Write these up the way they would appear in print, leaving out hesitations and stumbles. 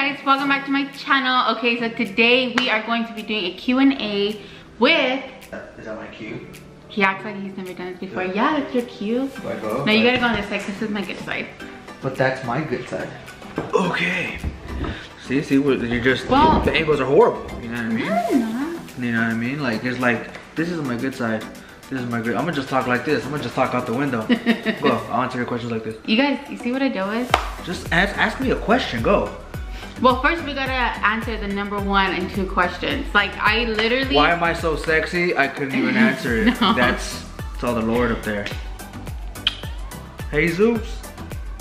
guys, welcome back to my channel. Okay, so today we are going to be doing a Q&A with... Is that my cue? He acts like he's never done this before. Yeah, that's your cue. Do I go? No, you gotta go on this side, this is my good side. But that's my good side. Okay. See, you just, well, the angles are horrible. You know what I mean? No. You know what I mean? Like, it's like, this is my good side. This is my good. I'm gonna just talk like this. I'm gonna just talk out the window. Go. I'll answer your questions like this. You guys, you see what I do is? Just ask me a question. Go. Well, first we gotta answer the number 1 and 2 questions. Like, I literally... Why am I so sexy? I couldn't even answer it. No. That's all the Lord up there. Jesus.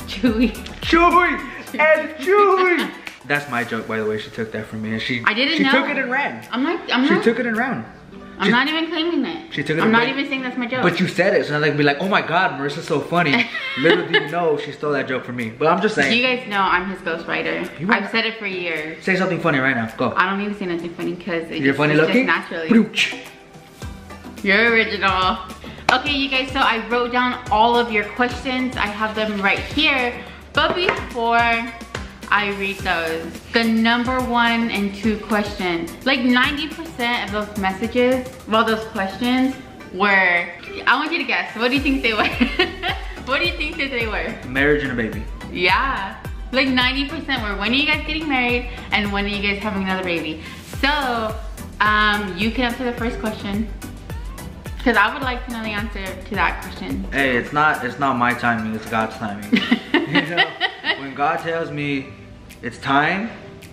Chewy. Chewy and Chewy. That's my joke, by the way. She took that from me, and she took it and ran. She took it and ran. I'm not even claiming it. She took it. I'm not even saying that's my joke. But you said it, so I'm like, be like, oh my God, Marissa's so funny. Little do you know, she stole that joke from me. But I'm just saying. You guys know I'm his ghostwriter. I've said it for years. Say something funny right now. Go. I don't need to say nothing funny because you're funny looking. Just naturally. You're original. Okay, you guys. So I wrote down all of your questions. I have them right here. But before I read those, the number 1 and 2 questions, like 90% of those messages, well, those questions were, I want you to guess, what do you think they were? What do you think that they were? Marriage and a baby. Yeah, like 90% were, when are you guys getting married and when are you guys having another baby? So, you can answer the first question, because I would like to know the answer to that question. Hey, it's not my timing, it's God's timing. You know, when God tells me it's time,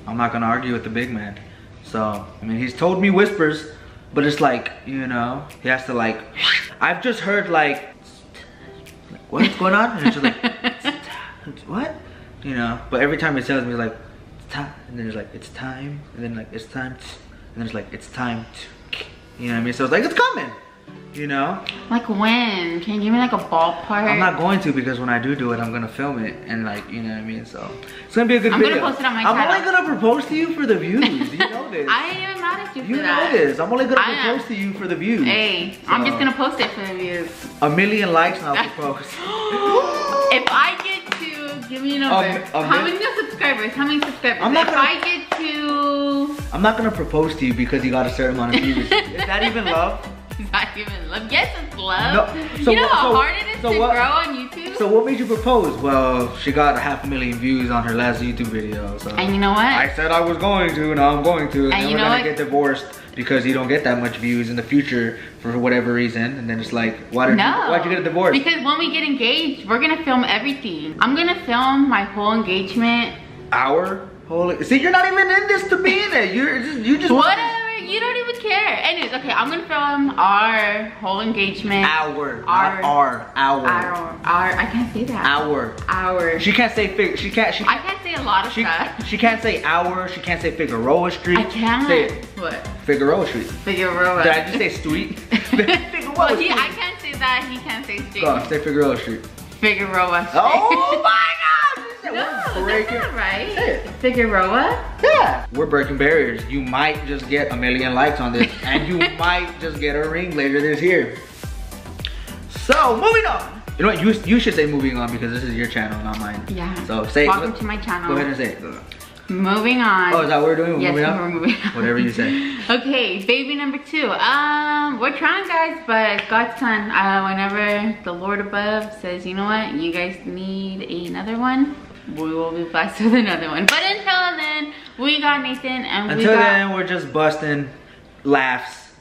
I'm not gonna argue with the big man. So, I mean, he's told me whispers, but it's like, you know, he has to like, I've just heard like, what's going on? And it's just like, what? You know, but every time it tells me like, it's time, and then it's like, it's time, and then like, it's time, and then it's like, it's time, you know what I mean? So it's like, it's coming. You know? Like when? Can you give me like a ballpark? I'm not going to, because when I do it, I'm gonna film it and like, you know what I mean? So it's gonna be a good video. I'm gonna post it on my channel. I'm only gonna propose to you for the views. You know this. I ain't even mad at you for You that. know this. I'm only gonna propose to you for the views. Hey, so I'm just gonna post it for the views. 1 million likes and I'll propose. If I get to, give me a number. How many subscribers? How many subscribers? I'm not gonna propose to you because you got a certain amount of views. Is that even love? Not even love. Yes, it's love. No. So you know how hard it is to grow on YouTube? So what made you propose? Well, she got 500,000 views on her last YouTube video. So and you know what? I said I was going to, now I'm going to. And then you we're know gonna get divorced because you don't get that much views in the future for whatever reason. And then it's like, why'd you get a divorce? Because when we get engaged, we're gonna film everything. I'm gonna film my whole engagement. See, you're not even in this to be in it. You just whatever. You don't even care. Anyways, okay, I'm gonna film our whole engagement. Our. I can't say that. Our. She can't say I can't say a lot of stuff. She can't say our. She can't say Figueroa Street. I can't. Say it. What? Figueroa Street. Figueroa. Did I just say street? Well, I can't say that. He can't say street. Go, say Figueroa Street. Figueroa Street. Oh my God! No, that's not right. Say it. Figueroa? Yeah. We're breaking barriers. You might just get 1 million likes on this, and you might just get a ring later this year. So, moving on. You know what? You should say moving on because this is your channel, not mine. Yeah. So say. Welcome to my channel. Go ahead and say it. Moving on. Oh, is that what we're doing? Yes, moving on? we're moving on. Whatever you say. Okay, baby number 2. We're trying, guys, but God's plan. Whenever the Lord above says, you know what, you guys need another one, we will be blessed with another one. But until then, we got Nathan, and until then, we're just busting laughs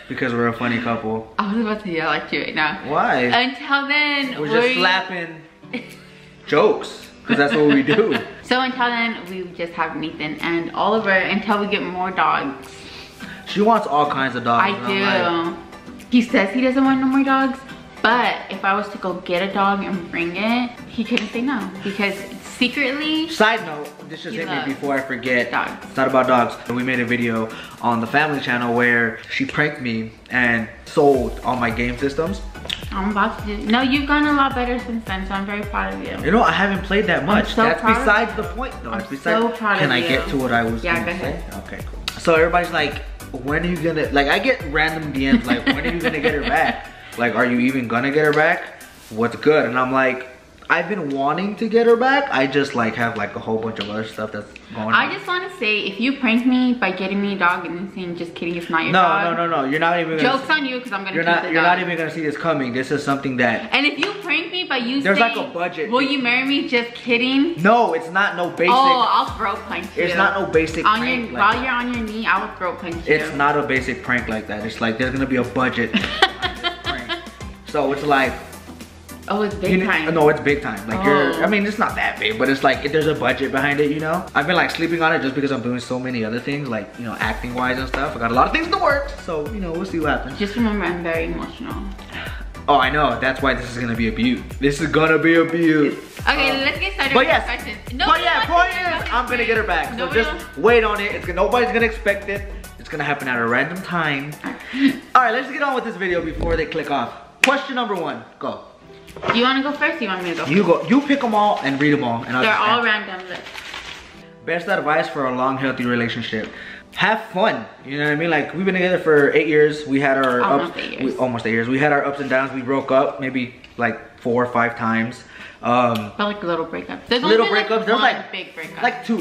because we're a funny couple. I was about to yell at you right now. Why? Until then, we're just slapping jokes because that's what we do. So until then, we just have Nathan and Oliver until we get more dogs. She wants all kinds of dogs. I do. He says he doesn't want no more dogs, but if I was to go get a dog and bring it, he couldn't say no because secretly. Side note, this just hit me before I forget. Dogs. It's not about dogs. We made a video on the family channel where she pranked me and sold all my game systems. I'm about to do. No, you've gone a lot better since then, so I'm very proud of you. You know, I haven't played that much. So that's besides the point, though. I'm so proud of you. Can I get to what I was going to say? Okay, cool. So everybody's like, when are you gonna, like, I get random DMs like, when are you gonna get her back? Like, are you even gonna get her back? What's good? And I'm like, I've been wanting to get her back. I just like have like a whole bunch of other stuff that's going on. I just want to say, if you prank me by getting me a dog and then saying just kidding, it's not your dog. No. You're not even gonna joke's on you, because I'm gonna keep the dog. You're not even gonna see this coming. This is something that. And if you prank me by you there's saying, like a budget. will you marry me? Just kidding. No, it's not no basic. Oh, I'll throat punch you. It's not no basic on prank. your, while you're on your knee, I will throat punch you. It's not a basic prank like that. It's like there's gonna be a budget. Prank. So it's like. Oh, it's big time. No, it's big time. Like I mean, it's not that big, but it's like there's a budget behind it, you know? I've been like sleeping on it just because I'm doing so many other things, like, you know, acting wise and stuff. I got a lot of things in the works, so, you know, we'll see what happens. Just remember, I'm very emotional. Oh, I know. That's why this is gonna be a beaut. This is gonna be a beaut. Okay, let's get started with the questions. No, point is, I'm gonna get her back. So just wait on it. Nobody's gonna expect it. It's gonna happen at a random time. All right, let's get on with this video before they click off. Question number 1, go. Do you want to go first, or do you want me to go first? You go. You pick them all and read them all. And they're all random. Best advice for a long, healthy relationship. Have fun. You know what I mean? Like, we've been together for 8 years. We had our almost 8 years. Almost 8 years. We had our ups and downs. We broke up maybe like 4 or 5 times. But like little breakups. There's little breakups. There's like big breakup. Like 2. I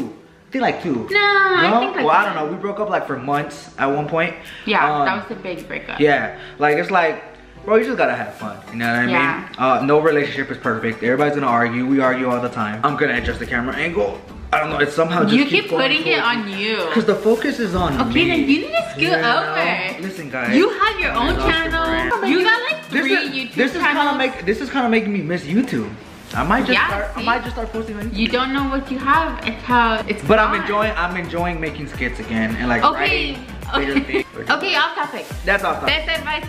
think like 2. No, I think like well, I don't know. We broke up like for months at one point. Yeah, that was the big breakup. Yeah, like it's like, bro, you just gotta have fun. You know what I mean? No relationship is perfect. Everybody's gonna argue. We argue all the time. I'm gonna adjust the camera angle. I don't know. It's somehow just you keep putting it on you. Because the focus is on me. Okay, then you need to scoot over. Listen, guys. You have your own channel. You got like 3 YouTube channels. This is kind of making me miss YouTube. I might just start posting on YouTube. You don't know what you have. It's how it's. But I'm enjoying making skits again and like writing bigger things. Okay, off topic. That's off topic. Best advice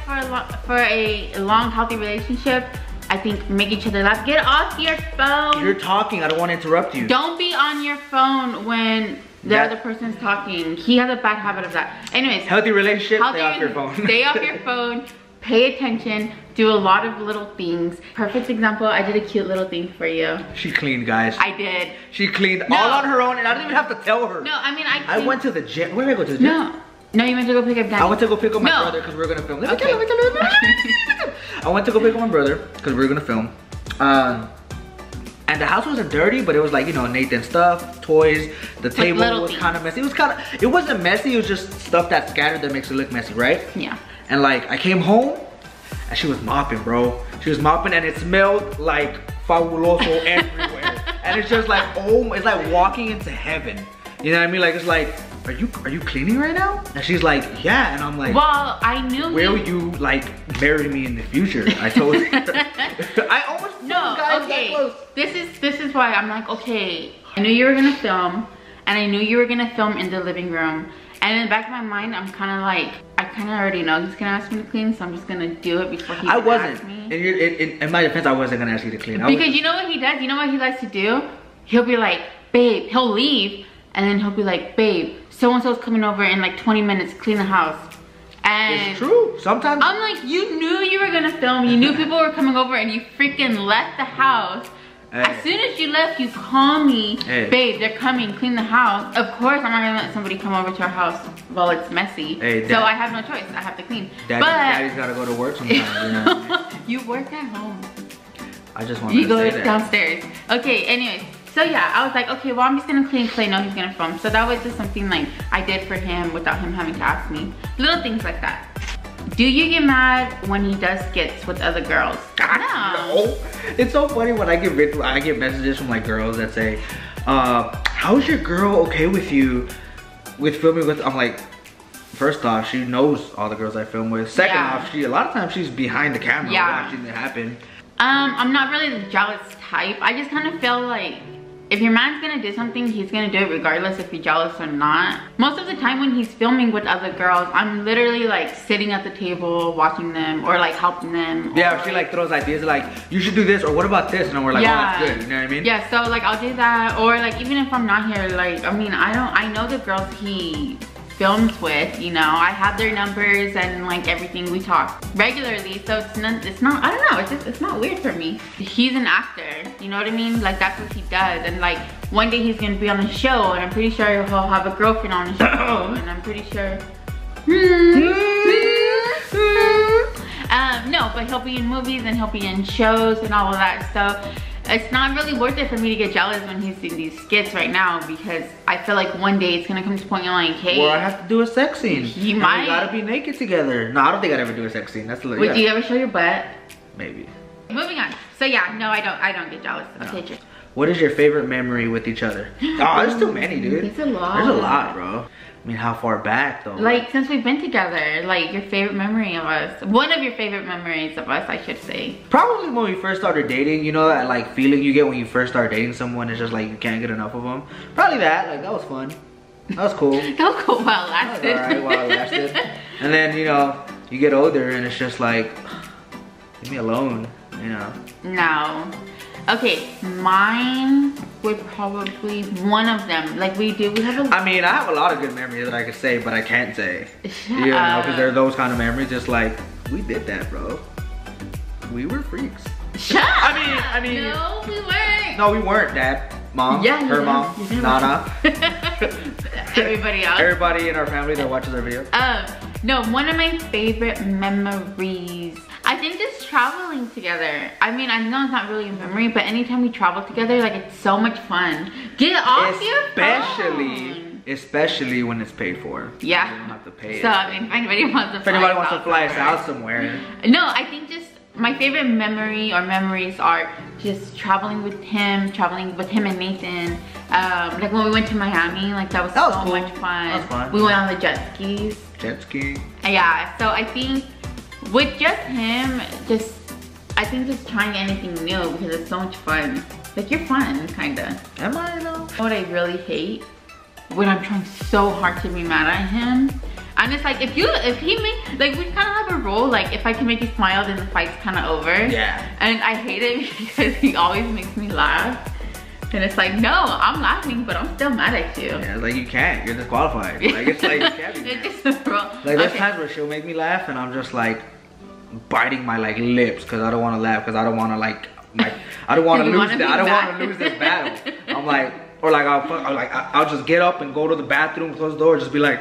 for a long, healthy relationship. I think make each other laugh. Get off your phone. You're talking. I don't want to interrupt you. Don't be on your phone when the other person's talking. He has a bad habit of that. Anyways. Healthy relationship, stay off your phone. Stay off your phone. Pay attention. Do a lot of little things. Perfect example, I did a cute little thing for you. She cleaned, guys. I did. She cleaned all on her own and I didn't even have to tell her. No, I mean, I went to the gym. Where did I go to the gym? No, you went to go pick up Danny. I went to go pick up my brother because we were gonna film. I went to go pick up my brother because we were gonna film. And the house wasn't dirty, but it was like, you know, Nathan's stuff, toys. The table was kind of messy. It wasn't messy. It was just stuff that's scattered that makes it look messy, right? Yeah. And like, I came home and she was mopping, bro. She was mopping and it smelled like fabuloso everywhere. And it's just like, oh, it's like walking into heaven. You know what I mean? Like, it's like, are you cleaning right now? And she's like, yeah. And I'm like, well, I knew. Will you like marry me in the future? I told her. I almost okay. This is why I'm like, okay. I knew you were gonna film, and I knew you were gonna film in the living room. And in the back of my mind, I'm kind of like, I kind of already know he's gonna ask me to clean, so I'm just gonna do it before he asks me. In my defense, I wasn't gonna ask you to clean. Because you know what he does? You know what he likes to do? He'll be like, babe, he'll leave, and then he'll be like, babe, so-and-so's coming over in like 20 minutes, clean the house. And it's true. Sometimes I'm like, you knew you were gonna film, you knew people were coming over, and you freaking left the house. Hey. As soon as you left, you call me, babe, they're coming, clean the house. Of course, I'm not gonna let somebody come over to our house while it's messy. Hey, so I have no choice, I have to clean. Daddy's gotta go to work sometimes, you know? You work at home. I just want to say that. You go downstairs. Okay, anyways. So yeah, I was like, okay, well, I'm just gonna clean because I know he's gonna film. So that was just something like I did for him without him having to ask me. Little things like that. Do you get mad when he does skits with other girls? No. It's so funny when I get messages from like girls that say, how's your girl okay with you with filming with, I'm like, first off, she knows all the girls I film with. Second off, a lot of times she's behind the camera watching it happen. I'm not really the jealous type. I just kind of feel like if your man's gonna do something, he's gonna do it regardless if you're jealous or not. Most of the time when he's filming with other girls, I'm literally like sitting at the table watching them or like helping them. Yeah, she like throws ideas like, you should do this or what about this? And we're like, oh, that's good, you know what I mean? Yeah, so like I'll do that, or like even if I'm not here, like, I mean, I know the girls he films with, you know, I have their numbers and like everything, we talk regularly, so it's not, I don't know, it's not weird for me. He's an actor, you know what I mean? Like that's what he does, and like one day he's gonna be on a show and I'm pretty sure he'll have a girlfriend on the show and I'm pretty sure no, but he'll be in movies and he'll be in shows and all of that stuff. it's not really worth it for me to get jealous when he's doing these skits right now, because I feel like one day it's gonna come to a point you're like, hey, well, I have to do a sex scene. You might. We gotta be naked together. No, I don't think I'd ever do a sex scene. That's a little. Would you ever show your butt? Maybe. Moving on. So yeah, no, I don't get jealous. No. Okay, what is your favorite memory with each other? Oh, there's too many, dude. There's a lot. There's a lot, bro. I mean, how far back though? Like since we've been together, like your favorite memory of us. One of your favorite memories of us, I should say. Probably when we first started dating. You know that like feeling you get when you first start dating someone. It's just like you can't get enough of them. Probably that. Like that was fun. That was cool. That was cool while it lasted. That was alright while it lasted. And then you know you get older and it's just like, leave me alone. You know. No. Okay, mine would probably one of them. Like we have a. I mean, I have a lot of good memories that I could say, but I can't say. Shut you know, up. because they're those kind of memories. Just like we did that, bro. We were freaks. Shut up. I mean. No, we weren't. No, we weren't, Dad. Mom. Yeah, her mom. Nana. Everybody else. Everybody in our family that watches our video. No, one of my favorite memories, I think just traveling together. I mean, I know it's not really a memory, but anytime we travel together, like it's so much fun. Get off your phone. Especially when it's paid for. Yeah. You don't have to pay so, it. I mean, if anybody wants to if anybody wants to fly us out somewhere. No, I think just my favorite memory or memories are just traveling with him and Nathan. Like when we went to Miami, like that was so cool. much fun. That was fun. We went on the jet skis. Jet ski. Yeah, so I think with just him, I think just trying anything new because it's so much fun. Like you're fun, kinda. Am I though? What I really hate when I'm trying so hard to be mad at him. I'm just like, if he make, like we kind of have a rule, like if I can make you smile, then the fight's kind of over. Yeah. And I hate it because he always makes me laugh. And it's like, no, I'm laughing, but I'm still mad at you. Yeah, like you can't. You're disqualified. Like it's like you can't be mad. It's just wrong. Like there's times where she'll make me laugh, and I'm just like biting my like lips because I don't want to laugh because I don't want to like I don't want to lose that. I don't want to lose this battle. I'm like, or like I'll just get up and go to the bathroom, close the door, just be like,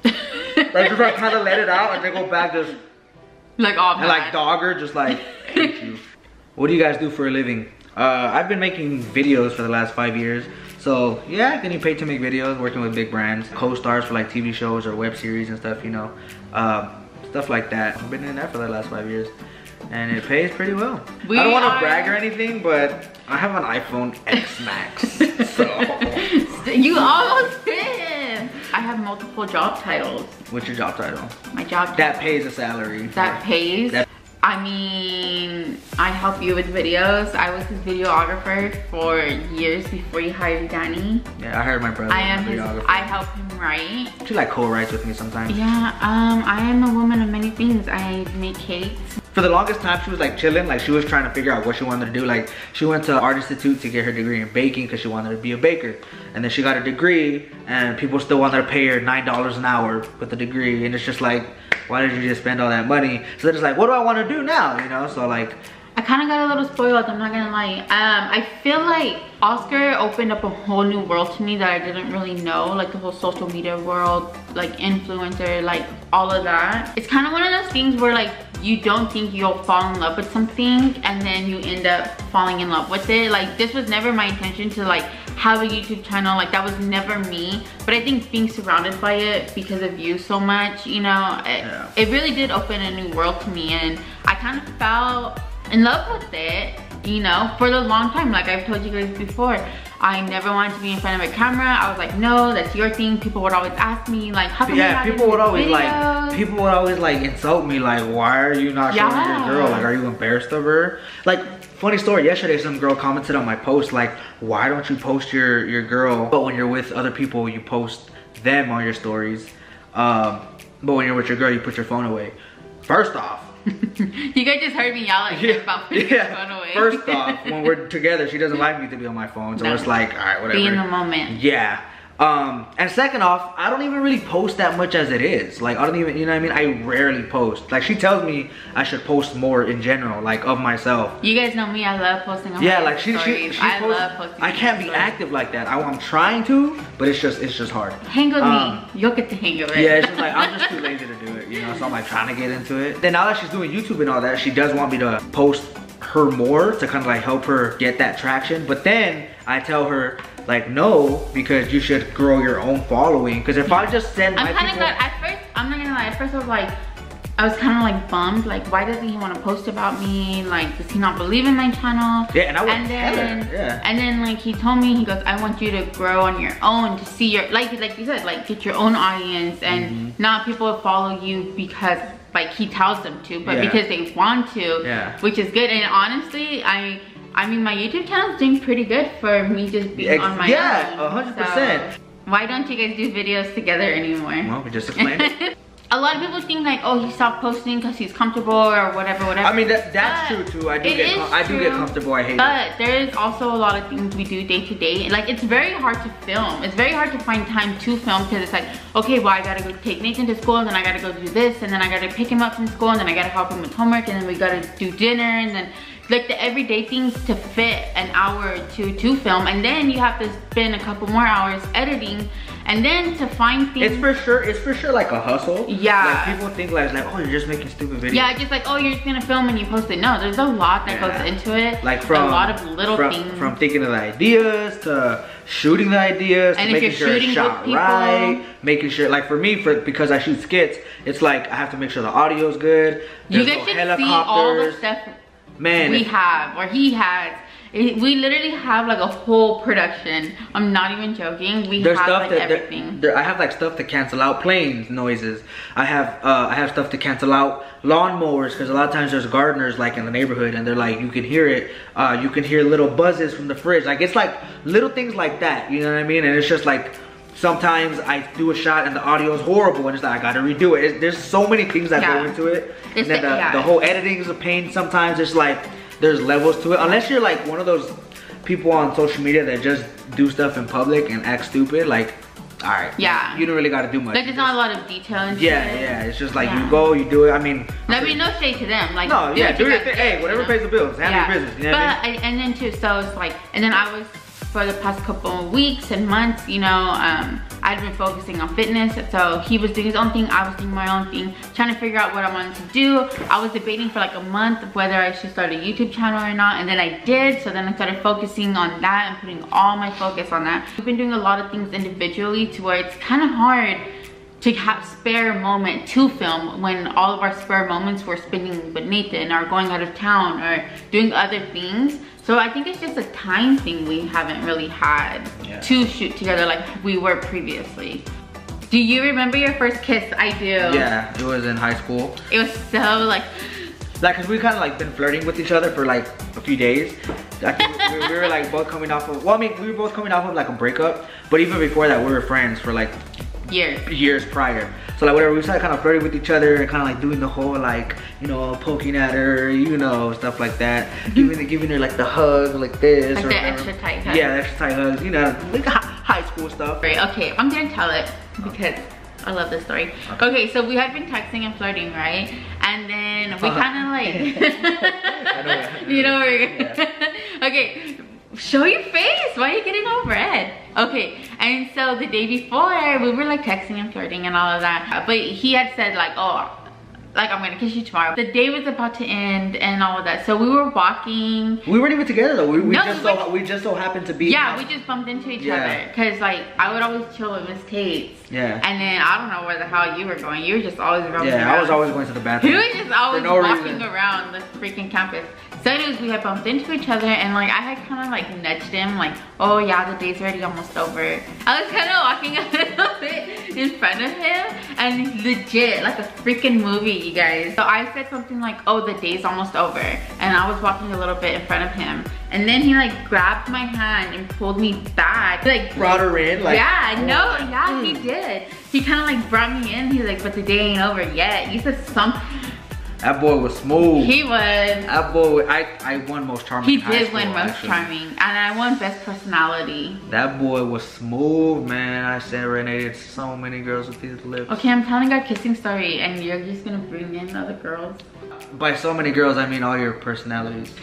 like just like kind of let it out, and then go back just like off and like dogger, just like hate you. What do you guys do for a living? I've been making videos for the last 5 years. So yeah, getting paid to make videos, working with big brands, co-stars for like TV shows or web series and stuff, you know. Stuff like that. I've been in that for the last 5 years. And it pays pretty well. I don't want to brag or anything, but I have an iPhone X Max. So. You almost did. I have multiple job titles. What's your job title? My job that pays a salary. That pays? I mean, I help you with videos. I was his videographer for years before you hired Danny. Yeah, I hired my brother. I am videographer. I help him write. She like co-writes with me sometimes. Yeah, I am a woman of many things. I make cakes. For the longest time, she was like chilling. Like she was trying to figure out what she wanted to do. Like she went to Art Institute to get her degree in baking because she wanted to be a baker. And then she got a degree and people still wanted to pay her $9 an hour with the degree. And it's just like, why did you just spend all that money? So then it's like, what do I want to do now? You know, so like. I kind of got a little spoiled, I'm not gonna lie. I feel like Oscar opened up a whole new world to me that I didn't really know. Like the whole social media world, like influencer, like all of that. It's kind of one of those things where like you don't think you'll fall in love with something and then you end up falling in love with it. Like this was never my intention to like have a YouTube channel. Like that was never me. But I think being surrounded by it because of you so much, you know, it really did open a new world to me. And I kind of fell in love with it, you know, for a long time. Like I've told you guys before, I never wanted to be in front of a camera. I was like, no, that's your thing. People would always ask me like, how come you're not people would always videos? like insult me like, why are you not showing your girl? Like, are you embarrassed of her? Like, funny story, yesterday some girl commented on my post like, why don't you post your girl, but when you're with other people you post them on your stories, but when you're with your girl you put your phone away? First off, you guys just heard me yell at him about putting your phone away. First off, when we're together, she doesn't like me to be on my phone. So it's like, all right, whatever. Be in the moment. Yeah. And second off, I don't even really post that much as it is. Like, I don't even, you know what I mean? I rarely post. Like, she tells me I should post more in general, like, of myself. You guys know me, I love posting on yeah, my like, she love posting. I can't be active like that. I'm trying to, but it's just hard. Hang with me. You'll get the hang of it. Yeah, it's just like, I'm just too lazy to do it, you know? So I'm like trying to get into it. Then now that she's doing YouTube and all that, she does want me to post her more to kind of like help her get that traction. But then I tell her like, no, because you should grow your own following. Because if I just send my I'm kind of glad at first. I'm not gonna lie. At first I was like, I was kind of like bummed. Like, why doesn't he want to post about me? Like, does he not believe in my channel? Yeah, and I would tell her. Yeah. And then like he told me, he goes, I want you to grow on your own, to see your like you said, like get your own audience, and not people follow you because like he tells them to, but because they want to. Yeah. Which is good. And honestly, I mean, my YouTube channel is doing pretty good for me just being on my own. Yeah, 100%. So, why don't you guys do videos together anymore? Well, we just explained it. A lot of people think like, oh, he stopped posting because he's comfortable or whatever. I mean, that's true too. I do get comfortable. I hate it. But there is also a lot of things we do day to day. Like, it's very hard to film. It's very hard to find time to film because it's like, okay, well, I gotta go take Nathan to school, and then I gotta go do this, and then I gotta pick him up from school, and then I gotta help him with homework, and then we gotta do dinner, and then like the everyday things to fit an hour or two to film, and then you have to spend a couple more hours editing, and then to find things. It's for sure like a hustle. Yeah. Like people think like, oh, you're just making stupid videos. Yeah, just like, oh, you're just gonna film and you post it. No, there's a lot that goes into it. Like from a lot of little things. From thinking of the ideas to shooting the ideas, and to making sure it's shot right, making sure, like for me, because I shoot skits, it's like I have to make sure the audio's good. You guys should see all the stuff we have, or he has. We literally have like a whole production. I'm not even joking. There's have stuff like everything. I have like stuff to cancel out planes noises. I have stuff to cancel out lawnmowers, because a lot of times there's gardeners like in the neighborhood, and they're like, you can hear it. You can hear little buzzes from the fridge. Like, it's like little things like that. You know what I mean? And it's just like, sometimes I do a shot and the audio is horrible, and it's like I gotta redo it. There's so many things that go into it. And then the whole editing is a pain. Sometimes it's like there's levels to it. Unless you're like one of those people on social media that just do stuff in public and act stupid, like, all right, you don't really gotta do much. Like, there's not a lot of detail and shit. Yeah, it's just like you go, you do it. I mean, no shade to them. Like, no, do your thing. Hey, whatever pays the bills, handle your business. You know what I mean? And then too, so it's like, and then I was, for the past couple of weeks and months, you know, I'd been focusing on fitness. So he was doing his own thing, I was doing my own thing, trying to figure out what I wanted to do. I was debating for like a month whether I should start a YouTube channel or not, and then I did. So then I started focusing on that and putting all my focus on that. We've been doing a lot of things individually to where it's kind of hard to have spare moment to film when all of our spare moments we're spending with Nathan, or going out of town, or doing other things. So I think it's just a time thing we haven't really had to shoot together like we were previously. Do you remember your first kiss? I do. Yeah, it was in high school. It was so like, cause we kind of like been flirting with each other for like a few days. Like, we were like both coming off of, well, I mean, we were both coming off of like a breakup, but even before that we were friends for like years prior. So like whatever, we started kind of flirting with each other and kind of like doing the whole like, you know, poking at her, you know, stuff like that. Giving her like the hug like this, like or the whatever. extra tight hug. Yeah, the extra tight hugs, you know, like high school stuff. Right, okay, I'm gonna tell it because I love this story. Okay, so we had been texting and flirting, right? And then we kind of like, you know, okay, show your face. Why are you getting all red? Okay, and so the day before, we were like texting and flirting and all of that. But he had said like, oh, like, I'm gonna kiss you tomorrow. The day was about to end and all of that. So we were walking. We weren't even together though. We just so happened to be. Yeah, we just bumped into each other. Cause like, I would always chill with Miss Tate's. Yeah. And then I don't know where the hell you were going. You were just always around. Yeah, I was always going to the bathroom. He was just always walking around the freaking campus. So anyways, we had bumped into each other, and like I had kind of like nudged him like, oh yeah, the day's already almost over. I was kind of walking a little bit in front of him, and legit like a freaking movie, you guys. So I said something like, oh, the day's almost over, and I was walking a little bit in front of him, and then he like grabbed my hand and pulled me back. He, like, brought her in, like, he did. He kind of like brought me in. He's like, but the day ain't over yet. He said something. That boy was smooth. He was. That boy, I won most charming. He did win most charming, and I won best personality. That boy was smooth, man. I serenaded so many girls with his lips. Okay, I'm telling our kissing story, and you're just gonna bring in other girls. By so many girls, I mean all your personalities.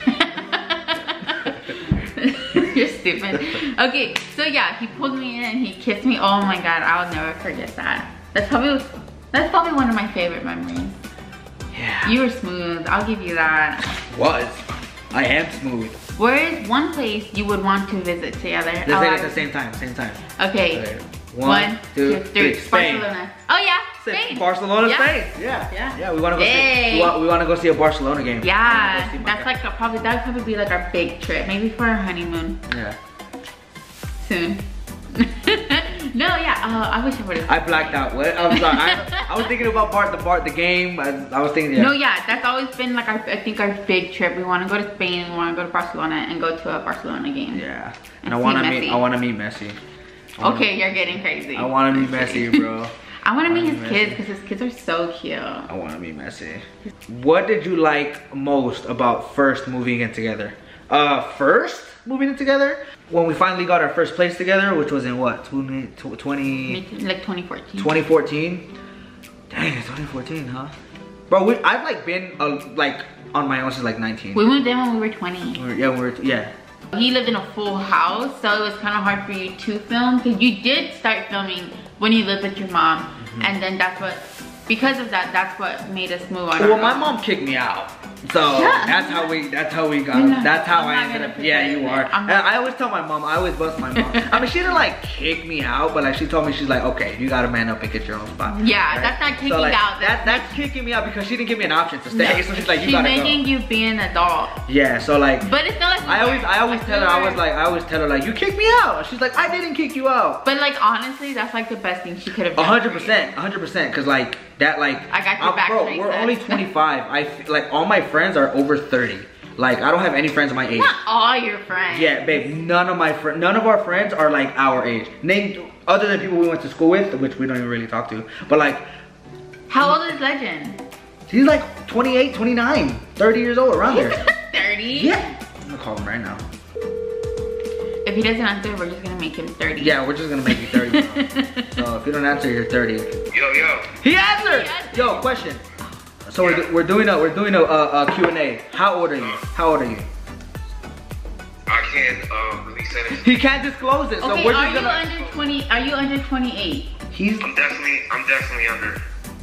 You're stupid. Okay, so yeah, he pulled me in and he kissed me. Oh my god, I'll never forget that. That's probably one of my favorite memories. Yeah. You were smooth. I'll give you that. Was. I am smooth. Where is one place you would want to visit together? Let's say it at the same time. Okay. One, two, three. Spain. Barcelona. Oh yeah, Spain. Barcelona, Yeah. Spain. Yeah. We want to go see. We want to go see a Barcelona game. Yeah, that's like that would probably be like our big trip, maybe for our honeymoon. Yeah. Soon. No, yeah. I wish I would have. I blacked out. What? I'm sorry. I was thinking about the game. I was thinking. Yeah. No, yeah. That's always been like I think our big trip. We want to go to Spain. We want to go to Barcelona and go to a Barcelona game. Yeah. And I want to meet Messi. Okay, you're getting crazy. I want to meet Messi, bro. I want to meet his kids because his kids are so cute. I want to meet Messi. What did you like most about first moving in together? First moving in together? When we finally got our first place together, which was in what? 2014. 2014? Dang, it's 2014, huh? Bro, I've like been like on my own since like 19. We moved in when we were 20. Yeah. He lived in a full house, so it was kind of hard for you to film because you did start filming when you lived with your mom, and then because of that, that's what made us move on. Well, my mom kicked me out. So that's how we got. That's how I ended up. Yeah, you are. And I always tell my mom. I always bust my mom. I mean, she didn't like kick me out, but like she told me, she's like, okay, you gotta man up and get your own spot. Yeah, right? that's not kicking so, like, out. That's kicking me out because she didn't give me an option to stay. No, so she's like, you gotta go. She's making you be an adult. Yeah. So like. But it's not like. I always tell her. I always tell her like, you kicked me out. She's like, I didn't kick you out. But like honestly, that's like the best thing she could have done. 100%. Cause like that like. I got your back. Bro, we're only 25. Like all my friends are over 30. Like I don't have any friends my age. Not all your friends. Yeah, babe. None of our friends are like our age. Named other than people we went to school with, which we don't even really talk to. But like. How old is Legend? He's like 28, 29, 30 years old, around there. 30? Yeah. I'm gonna call him right now. If he doesn't answer, we're just gonna make him 30. Yeah, we're just gonna make you 30. So if you don't answer, you're 30. Yo. He answered. Yo, question. So we're doing a Q&A. How old are you? I can't release anything. He can't disclose it. So okay, we're are just you gonna. under 20? Are you under 28? I'm definitely under.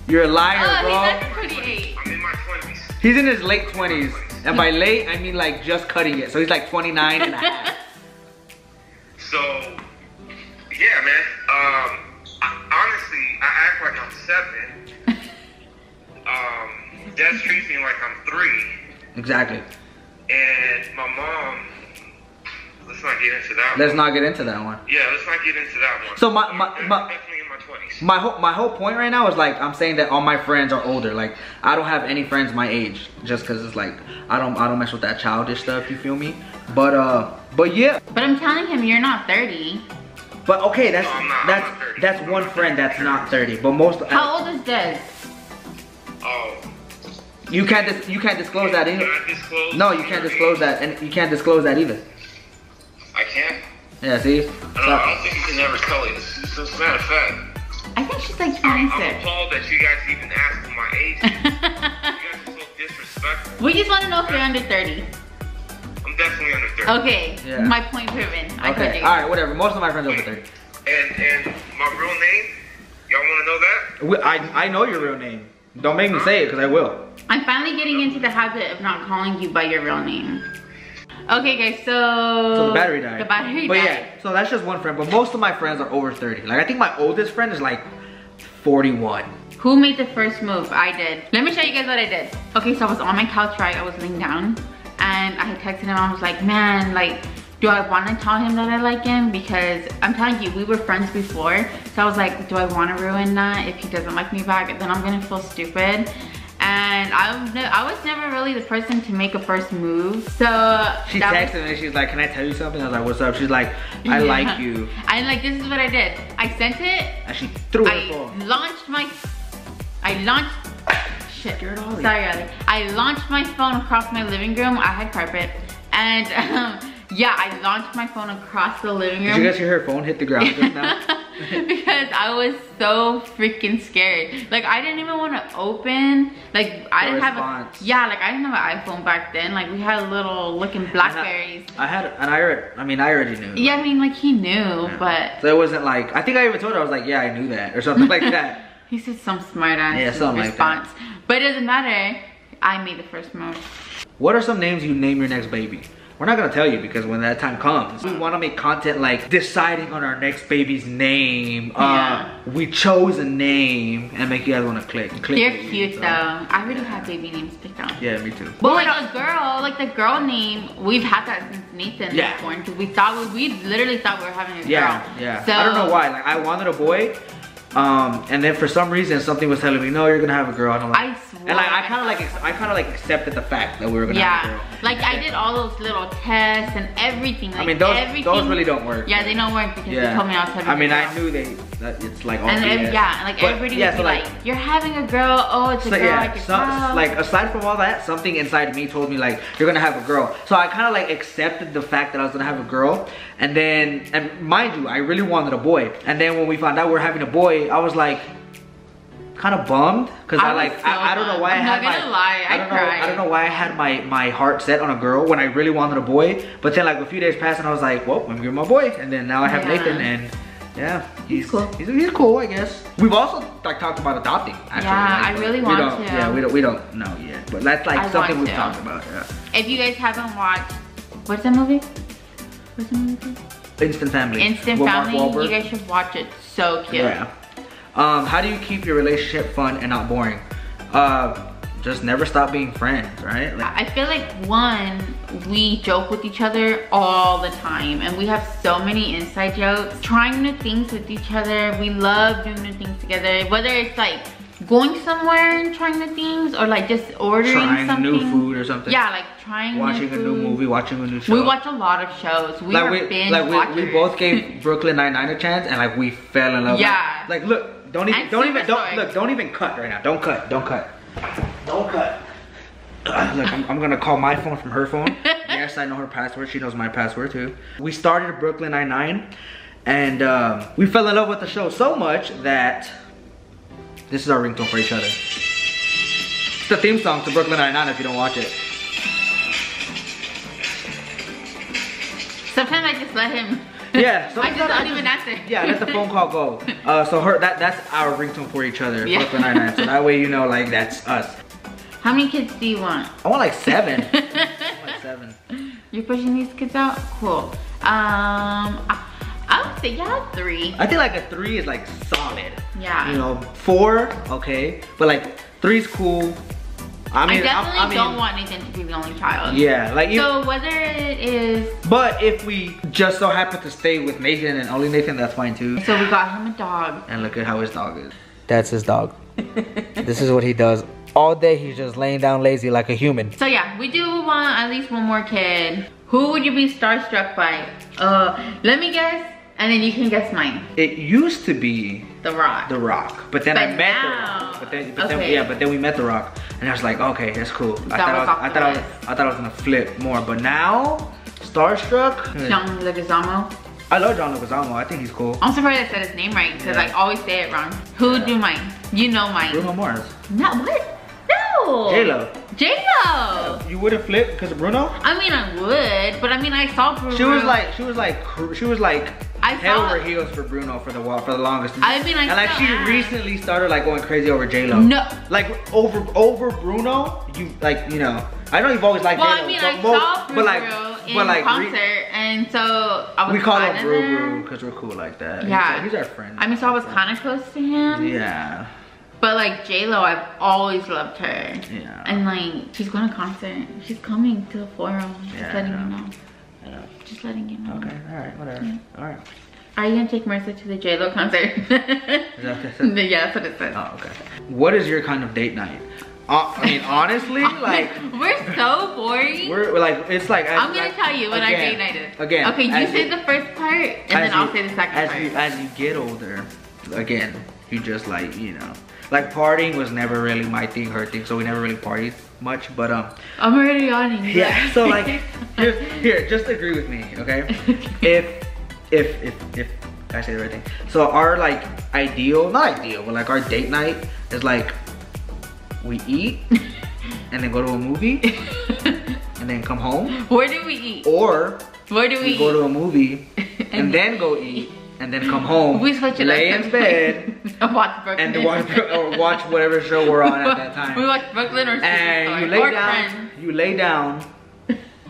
You're a liar, bro. He's under 28. I'm in my 20s. He's in his late 20s, and by late I mean like just cutting it. So he's like 29 and a half. So yeah, man. Honestly, I act like I'm 7. Dad treats me like I'm 3. Exactly. And my mom. Let's not get into that one. Let's not get into that one. Yeah, let's not get into that one. So I'm definitely in my 20s. My whole point right now is like I'm saying that all my friends are older. Like I don't have any friends my age, just cause it's like I don't mess with that childish stuff. You feel me? But yeah. But I'm telling him you're not 30. But okay, that's I'm not 30. that's one friend that's not 30. But most. How old is Des? Oh. You can't disclose that either. Can I disclose? No, you can't disclose that, and you can't disclose that either. I can't. Yeah, see. I don't think you can ever tell you. As a matter of fact. I think she's like I'm 26. appalled that you guys even asked for my age. You guys are so disrespectful. We just want to know if you're under 30. I'm definitely under 30. Okay, Yeah. My point proven. Okay, alright, whatever. Most of my friends are over 30. And my real name? Y'all want to know that? I know your real name. Don't make me say it, because I will. I'm finally getting into the habit of not calling you by your real name. Okay guys, so the battery died. The battery but died. Yeah, so that's just one friend, but most of my friends are over 30. Like I think my oldest friend is like 41. Who made the first move? I did. Let me show you guys what I did. Okay, so I was on my couch, right? I was laying down and I had texted him. I was like, man, like, do I want to tell him that I like him? Because I'm telling you, we were friends before. So I was like, do I want to ruin that? If he doesn't like me back, then I'm gonna feel stupid. And I was never really the person to make a first move. So she texted me and she's like, can I tell you something? I was like, what's up? She's like, I like you. And like, this is what I did. I sent it. And she threw her phone. Sorry, Ollie. I launched my phone across my living room. I had carpet. And yeah, I launched my phone across the living room. Did you guys hear her phone hit the ground just now? Because I was so freaking scared. Like I didn't even want to open. Like I didn't have I didn't have an iPhone back then. Like we had little looking Blackberries. I already knew. Yeah, I mean like he knew, yeah. But so it wasn't like, I think I even told her, I was like, yeah, I knew that or something like that. He said some smart ass something response. like that. But it doesn't matter. I made the first move. What are some names you name your next baby? We're not gonna tell you because when that time comes, we want to make content like deciding on our next baby's name. We chose a name and make you guys want to click. You're cute though. I already have baby names picked out. Yeah, me too. But like a girl, like the girl name, we've had that since Nathan was born. Because we literally thought we were having a girl. Yeah. So, I don't know why. Like I wanted a boy. And then for some reason something was telling me, no, you're gonna have a girl. And I'm like, I swore. and like I kind of like accepted the fact that we were gonna have a girl. Like I did all those little tests and everything. Like, I mean, those really don't work. Yeah, they don't work because they told me I was having. I mean, a girl. I knew that it's like all and BS. like everybody would be like, you're having a girl. Oh, it's a girl. Yeah, like aside from all that, something inside me told me like you're gonna have a girl. So I kind of like accepted the fact that I was gonna have a girl. And then, and mind you, I really wanted a boy. And then when we found out we were having a boy, I was like, kind of bummed because I don't know why I don't know why I had my heart set on a girl when I really wanted a boy. But then like a few days passed and I was like, well, I'm giving my boy. And then now I have Nathan, and yeah, he's cool. He's cool, I guess. We've also like talked about adopting. Actually, yeah, I really want to. Yeah, we don't know yet, but that's like something we've talked about. Yeah. If you guys haven't watched, what's that movie? What's the movie called? Instant Family. Instant Family. You guys should watch it. So cute. Yeah. How do you keep your relationship fun and not boring? Just never stop being friends, right? Like, I feel like we joke with each other all the time and we have so many inside jokes. Trying new things with each other. We love doing new things together. Whether it's like going somewhere and trying new things or like just ordering something. New food or something. Yeah, like trying watching new a new movie, watching a new show. We watch a lot of shows. We both gave Brooklyn Nine-Nine a chance and like we fell in love. Yeah. Like look, don't even cut right now. Don't cut. Look, I'm gonna call my phone from her phone. Yes, I know her password. She knows my password too. We started Brooklyn Nine-Nine and we fell in love with the show so much that this is our ringtone for each other. It's the theme song to Brooklyn Nine-Nine if you don't watch it. Sometimes I just let him. Yeah, I just don't even answer. Yeah, let the phone call go. So that's our ringtone for each other, Brooklyn Nine-Nine. So that way you know, like, that's us. How many kids do you want? I want like 7. Like 7. You're pushing these kids out? Cool. I would say 3. I think like a 3 is like solid. Yeah. You know, 4, okay, but like 3 is cool. I definitely don't want Nathan to be the only child. Yeah, like so whether it is. But if we just so happen to stay with Nathan and only Nathan, that's fine too. So we got him a dog. And look at how his dog is. That's his dog. This is what he does all day. He's just laying down lazy like a human. So yeah, we do want at least one more kid. Who would you be starstruck by? Let me guess, and then you can guess mine. It used to be The Rock. The Rock, but then I met The Rock. But then we met The Rock, and I was like, okay, that's cool. I thought I was gonna flip more, but now starstruck. John Leguizamo. I love John Leguizamo. I think he's cool. I'm surprised I said his name right because I always say it wrong. Who would do mine? You know mine. Bruno Mars. No, what? No. J-Lo. J-Lo. You wouldn't flip because of Bruno? I mean, I would, but I mean, I saw Bruno. She was like head over heels for Bruno for the longest. I mean, she recently started like going crazy over J-Lo. No. Like over Bruno, you know. I know you've always liked J-Lo. Well, I mean, I saw Bruno in concert, and so I was. We call him Bru because we're cool like that. Yeah. He's our friend. I mean, so I was kind of close to him. Yeah. But like J-Lo, I've always loved her. Yeah. And like, she's going to concert. She's coming to the forum. Just letting you know. I know. Just letting you know. Okay, alright, whatever. Yeah. Alright. Are you gonna take Marissa to the J-Lo concert? Is that what it said? Yeah, that's what it said. Oh, okay. What is your kind of date night? I mean, honestly, like we're so boring. We're like, it's like I'm gonna tell you what our date night is. Again. Okay, you say the first part, and then I'll say the second part. As you get older, again, you just like, you know. Like partying was never really my thing, her thing, so we never really partied much. But I'm already yawning. Yeah. So like, just agree with me, okay? If I say the right thing. So our like not ideal, but like our date night is like we eat and then go to a movie and then come home. Where do we eat? Or where do we go to a movie and then go eat and then come home, We switch it lay up in bed, and watch Brooklyn. and watch whatever show we're on at that time. We watch Brooklyn or and you Superstore lay or down, Friends. you lay down,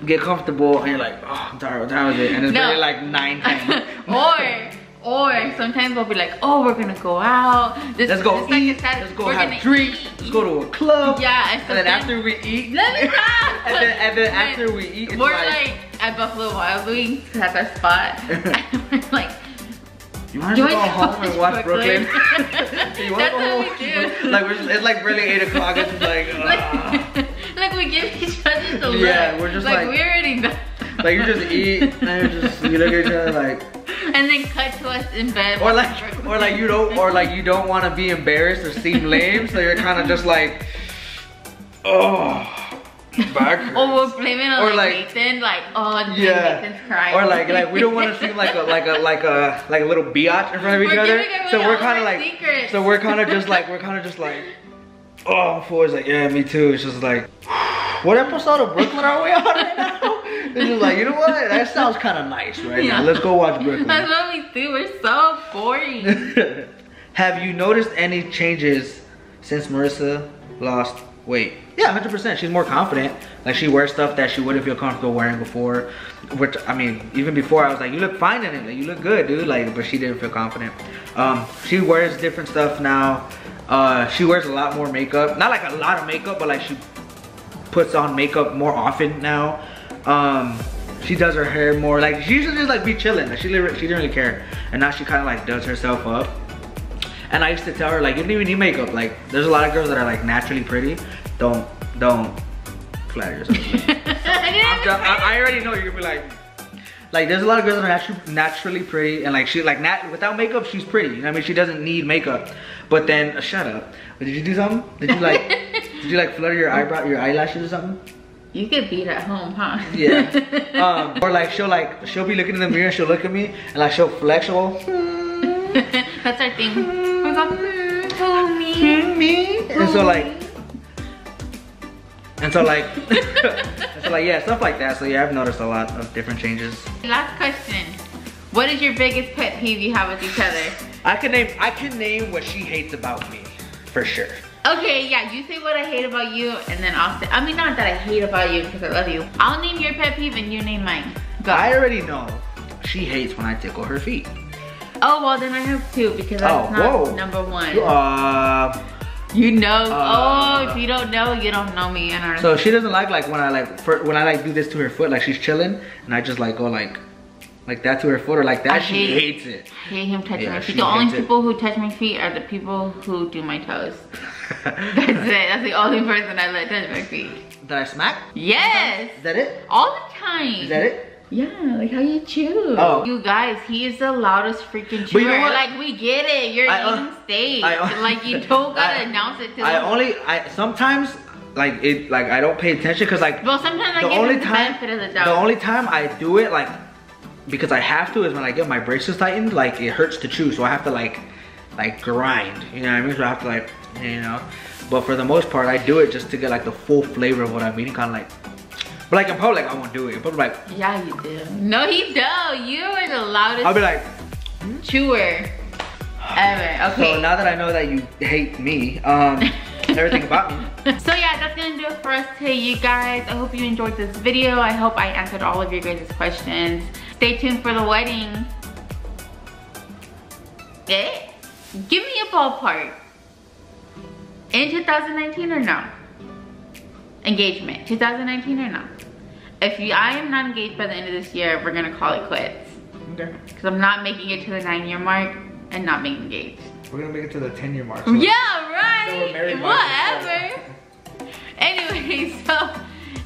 get comfortable, and you're like, oh, I'm tired. What time is it? And it's really like 9:10. Or sometimes we'll be like, oh, we're gonna go out. Let's go eat. Let's go have drinks. Let's go to a club. Yeah, and then after we eat, let me stop. and then after we eat, it's we're like at Buffalo Wild Wings at that spot. And we're like, you want to go home and watch Brooklyn? You want That's to go what we do. Like it's like really 8 o'clock. It's just like, like we give each other the look. Yeah, we're just like we're already done. Like you just eat and you look at each other like. And then cut to us in bed. Or like you don't want to be embarrassed or seem lame, so you're kind of just like, oh, back hurts. Or we're blaming on Or like Nathan, like Nathan's crying. Or like we don't want to seem like a little biatch in front of each other. So we're kind of like, secrets. so we're kind of just like, oh, fool's like, yeah, me too. It's just like, what episode of Brooklyn are we on right now? It's just like, you know what? That sounds kind of nice right now. Let's go watch Brooklyn. That's what we do. We're so boring. Have you noticed any changes since Marissa lost weight? Yeah, 100%. She's more confident. Like she wears stuff that she wouldn't feel comfortable wearing before. Which I mean, even before I was like, you look fine in it. Like, you look good, dude. Like, but she didn't feel confident. She wears different stuff now. She wears a lot more makeup. Not like a lot of makeup, but like she puts on makeup more often now. She does her hair more. Like she used to just like be chilling. Like she didn't really care. And now she kind of like does herself up. And I used to tell her like, you don't even need makeup. Like there's a lot of girls that are like naturally pretty. Don't flatter yourself. I already know you're gonna be like there's a lot of girls that are naturally pretty, and like she like without makeup she's pretty. You know what I mean? She doesn't need makeup. But then shut up. But did you do something? Did you like flutter your eyelashes or something? You get beat at home, huh? Yeah. Or like she'll be looking in the mirror and she'll look at me and like she'll flex. That's our thing. We go, me. And so yeah, stuff like that. So yeah, I've noticed a lot of different changes. Last question. What is your biggest pet peeve you have with each other? I can name what she hates about me, for sure. Okay, yeah, you say what I hate about you, and then I'll say, I mean, not that I hate about you because I love you. I'll name your pet peeve and you name mine. Go. I already know she hates when I tickle her feet. Oh, well then I have two because that's not number one. You know, if you don't know, you don't know me. So she doesn't like when I do this to her foot, like she's chilling, and I just like go like that to her foot or like that. She hates it. I hate him touching my feet. The only people who touch my feet are the people who do my toes. That's it. That's the only person I let touch my feet. That I smack? Yes. Is that it? All the time. Is that it? Yeah, like how you chew. Oh. You guys, he is the loudest freaking chewer. You know like we get it. You're eating steak. Like you don't gotta announce it to them. Sometimes like I don't pay attention because like well sometimes I give him the benefit of the doubt. The only time I do it like because I have to is when I get my braces tightened, like it hurts to chew, so I have to like grind, you know what I mean? So I have to like, you know, but for the most part I do it just to get like the full flavor of what I'm eating, kind of like, but like in public I won't do it. In public like, yeah you do. No you don't. You are the loudest I'll be like chewer ever. Okay. So now that I know that you hate me, everything about me. So yeah, that's gonna do it for us today, you guys. I hope you enjoyed this video. I hope I answered all of your guys' questions. Stay tuned for the wedding. Give me a ballpark. In 2019 or no? Engagement, 2019 or no? If I am not engaged by the end of this year, we're gonna call it quits. Okay. Because I'm not making it to the 9-year mark and not being engaged. We're gonna make it to the 10-year mark. So yeah, right. Whatever. Anyway, so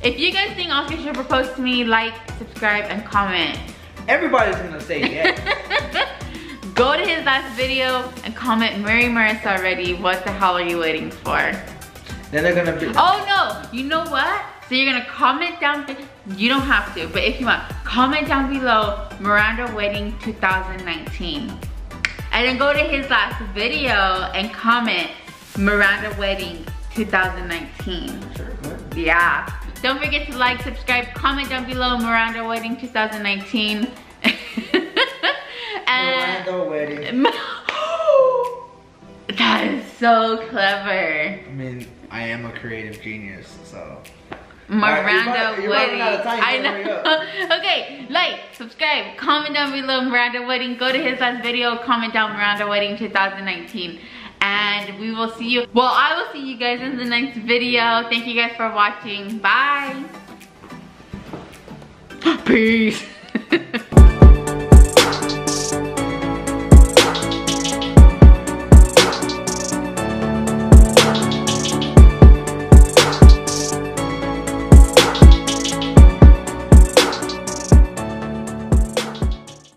if you guys think Oscar should propose to me, like, subscribe, and comment. Everybody's gonna say yes. Go to his last video and comment, marry Marissa already. What the hell are you waiting for? Then they're gonna be. Oh no! You know what? So you're gonna comment down. You don't have to, but if you want, comment down below Miranda wedding 2019, and then go to his last video and comment Miranda wedding 2019. Sure. Yeah. Don't forget to like, subscribe, comment down below Miranda wedding 2019. And Miranda wedding. that is so clever. I mean, I am a creative genius, so. Miranda you're wedding. running out of time, I so hurry know. Okay, like, subscribe, comment down below Miranda wedding. Go to his last video, comment down Miranda wedding 2019. And we will see you. Well, I will see you guys in the next video. Thank you guys for watching. Bye. Peace.